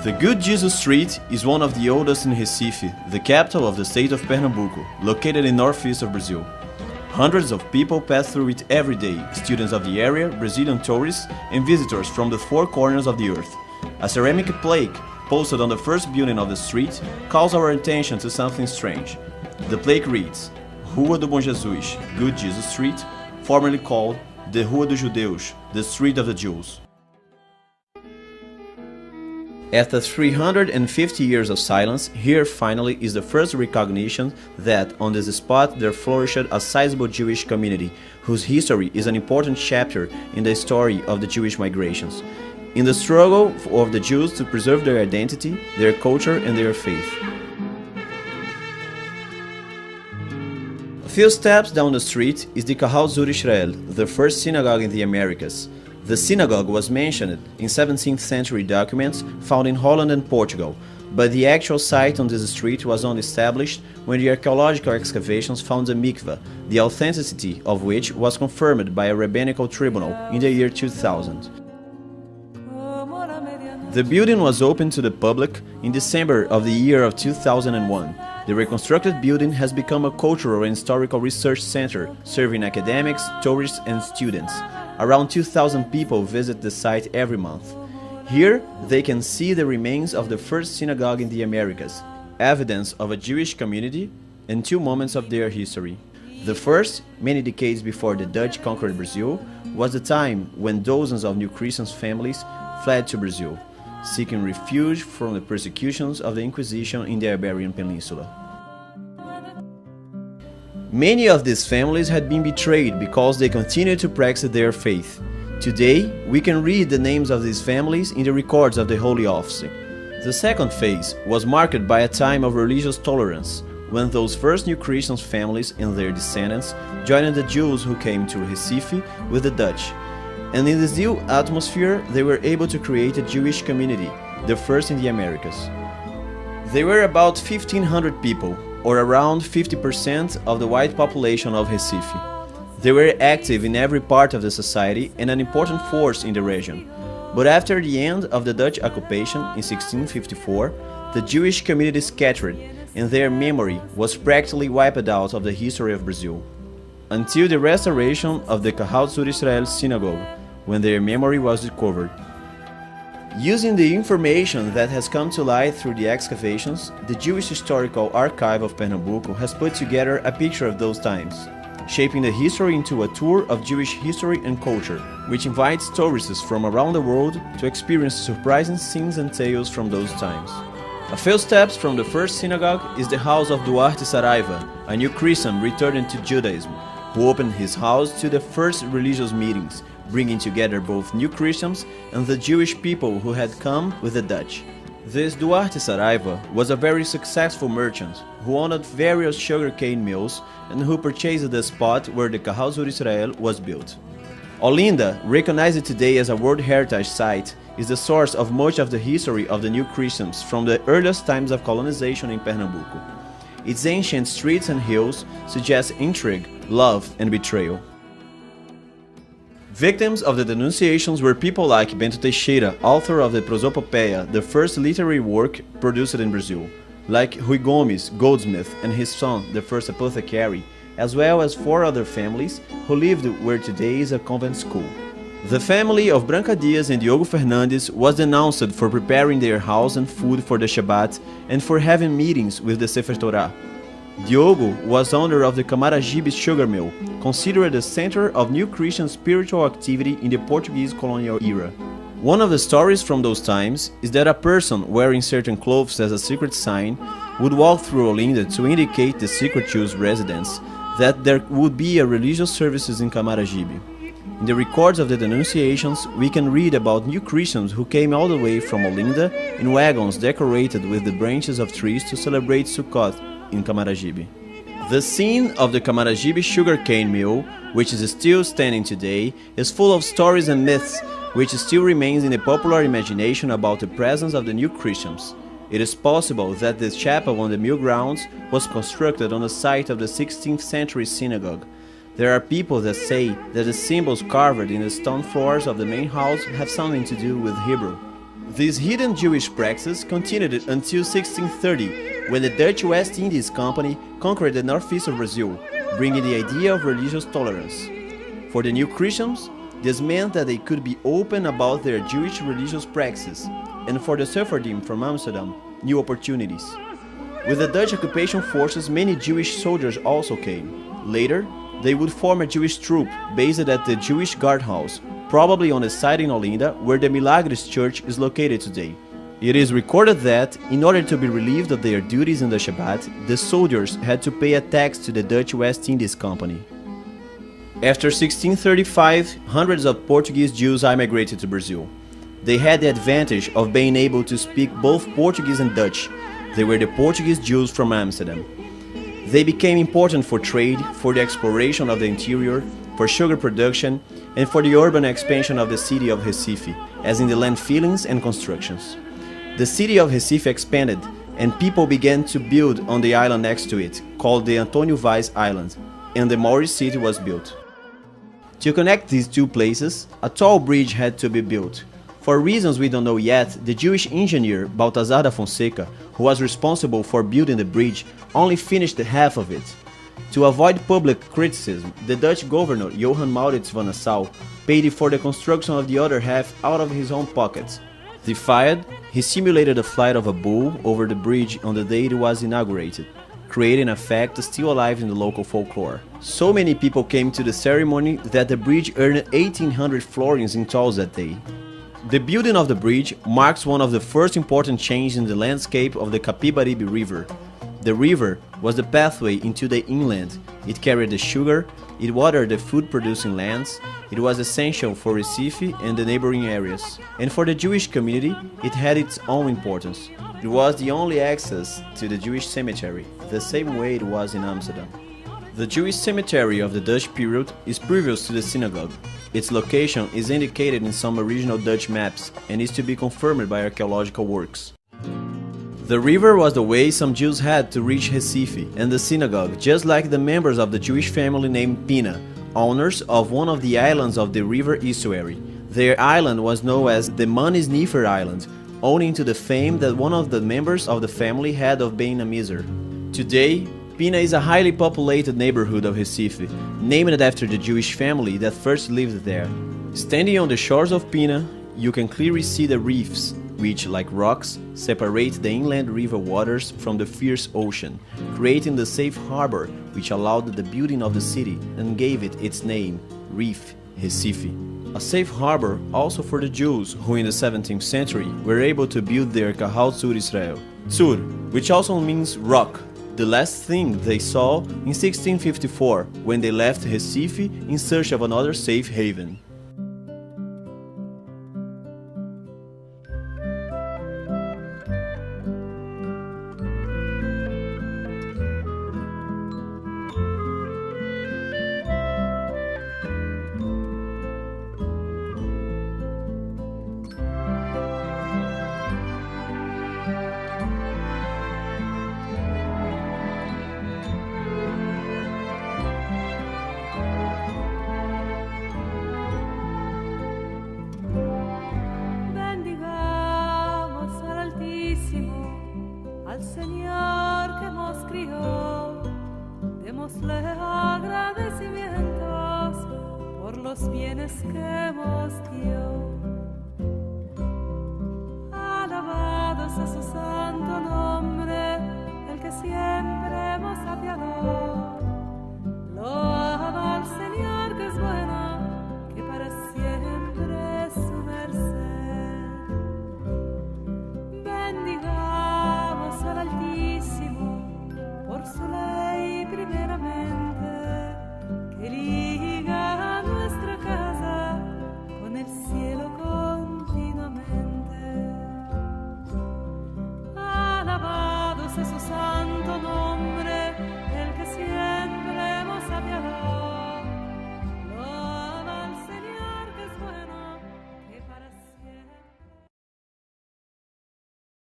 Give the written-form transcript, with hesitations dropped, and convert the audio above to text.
The Good Jesus Street is one of the oldest in Recife, the capital of the state of Pernambuco, located in northeast of Brazil. Hundreds of people pass through it every day, students of the area, Brazilian tourists, and visitors from the four corners of the earth. A ceramic plaque posted on the first building of the street calls our attention to something strange. The plaque reads, Rua do Bom Jesus, Good Jesus Street, formerly called the Rua dos Judeus, the Street of the Jews. After 350 years of silence, here finally is the first recognition that on this spot there flourished a sizable Jewish community, whose history is an important chapter in the story of the Jewish migrations, in the struggle of the Jews to preserve their identity, their culture and their faith. A few steps down the street is the Kahal Zur Israel, the first synagogue in the Americas. The synagogue was mentioned in 17th century documents found in Holland and Portugal, but the actual site on this street was only established when the archaeological excavations found a mikveh, the authenticity of which was confirmed by a rabbinical tribunal in the year 2000. The building was opened to the public in December of the year of 2001. The reconstructed building has become a cultural and historical research center, serving academics, tourists and students. Around 2,000 people visit the site every month. Here, they can see the remains of the first synagogue in the Americas, evidence of a Jewish community, and two moments of their history. The first, many decades before the Dutch conquered Brazil, was the time when dozens of new Christian families fled to Brazil, seeking refuge from the persecutions of the Inquisition in the Iberian Peninsula. Many of these families had been betrayed because they continued to practice their faith. Today, we can read the names of these families in the records of the Holy Office. The second phase was marked by a time of religious tolerance, when those first new Christian families and their descendants joined the Jews who came to Recife with the Dutch. And in this new atmosphere, they were able to create a Jewish community, the first in the Americas. They were about 1,500 people, or around 50% of the white population of Recife. They were active in every part of the society and an important force in the region. But after the end of the Dutch occupation in 1654, the Jewish community scattered, and their memory was practically wiped out of the history of Brazil, until the restoration of the Kahal Zur Israel synagogue, when their memory was recovered. Using the information that has come to light through the excavations, the Jewish Historical Archive of Pernambuco has put together a picture of those times, shaping the history into a tour of Jewish history and culture, which invites tourists from around the world to experience surprising scenes and tales from those times. A few steps from the first synagogue is the house of Duarte Saraiva, a new Christian returning to Judaism, who opened his house to the first religious meetings, bringing together both new Christians and the Jewish people who had come with the Dutch. This Duarte Saraiva was a very successful merchant who owned various sugarcane mills and who purchased the spot where the Kahal Zur Israel was built. Olinda, recognized today as a World Heritage Site, is the source of much of the history of the new Christians from the earliest times of colonization in Pernambuco. Its ancient streets and hills suggest intrigue, love and betrayal. Victims of the denunciations were people like Bento Teixeira, author of the Prosopopeia, the first literary work produced in Brazil, like Rui Gomes, goldsmith, and his son, the first apothecary, as well as four other families who lived where today is a convent school. The family of Branca Dias and Diogo Fernandes was denounced for preparing their house and food for the Shabbat and for having meetings with the Sefer Torah. Diogo was owner of the Camaragibe sugar mill, considered the center of new Christian spiritual activity in the Portuguese colonial era. One of the stories from those times is that a person wearing certain clothes as a secret sign would walk through Olinda to indicate the secret Jews' residence that there would be a religious services in Camaragibe. In the records of the denunciations, we can read about new Christians who came all the way from Olinda in wagons decorated with the branches of trees to celebrate Sukkot in Camaragibe. The scene of the Camaragibe sugarcane mill, which is still standing today, is full of stories and myths which still remains in the popular imagination about the presence of the new Christians. It is possible that this chapel on the mill grounds was constructed on the site of the 16th century synagogue. There are people that say that the symbols carved in the stone floors of the main house have something to do with Hebrew. This hidden Jewish practice continued until 1630, when the Dutch West Indies Company conquered the northeast of Brazil, bringing the idea of religious tolerance. For the new Christians, this meant that they could be open about their Jewish religious practices, and for the Sephardim from Amsterdam, new opportunities. With the Dutch occupation forces, many Jewish soldiers also came. Later, they would form a Jewish troop based at the Jewish guardhouse, probably on the site in Olinda where the Milagres Church is located today. It is recorded that, in order to be relieved of their duties in the Shabbat, the soldiers had to pay a tax to the Dutch West Indies Company. After 1635, hundreds of Portuguese Jews immigrated to Brazil. They had the advantage of being able to speak both Portuguese and Dutch. They were the Portuguese Jews from Amsterdam. They became important for trade, for the exploration of the interior, for sugar production, and for the urban expansion of the city of Recife, as in the land fillings and constructions. The city of Recife expanded, and people began to build on the island next to it, called the Antônio Vaz Island, and the Maori city was built. To connect these two places, a tall bridge had to be built. For reasons we don't know yet, the Jewish engineer Baltazar da Fonseca, who was responsible for building the bridge, only finished half of it. To avoid public criticism, the Dutch governor Johan Maurits van Nassau paid for the construction of the other half out of his own pockets. Defied, he simulated the flight of a bull over the bridge on the day it was inaugurated, creating a fact still alive in the local folklore. So many people came to the ceremony that the bridge earned 1,800 florins in tolls that day. The building of the bridge marks one of the first important changes in the landscape of the Capibaribe River. The river was the pathway into the inland. It carried the sugar, it watered the food-producing lands, it was essential for Recife and the neighboring areas. And for the Jewish community, it had its own importance. It was the only access to the Jewish cemetery, the same way it was in Amsterdam. The Jewish cemetery of the Dutch period is previous to the synagogue. Its location is indicated in some original Dutch maps and is to be confirmed by archaeological works. The river was the way some Jews had to reach Recife and the synagogue, just like the members of the Jewish family named Pina, owners of one of the islands of the river estuary. Their island was known as the Manisnifer Island, owing to the fame that one of the members of the family had of being a miser. Today, Pina is a highly populated neighborhood of Recife, named after the Jewish family that first lived there. Standing on the shores of Pina, you can clearly see the reefs, which, like rocks, separate the inland river waters from the fierce ocean, creating the safe harbor which allowed the building of the city and gave it its name, Reef Recife. A safe harbor also for the Jews who in the 17th century were able to build their Kahal Tzur Israel, Tzur, which also means rock, the last thing they saw in 1654 when they left Recife in search of another safe haven. Al Señor que nos crió, démosle agradecimientos por los bienes que nos dio. Alabado sea su santo nombre, el que siempre nos apiadó. Loaba al Señor que es bueno, que para siempre es su merced. Bendigamos al Altísimo por su ley primeramente, que liga a nuestra casa con el cielo continuamente. Alabado sea su santo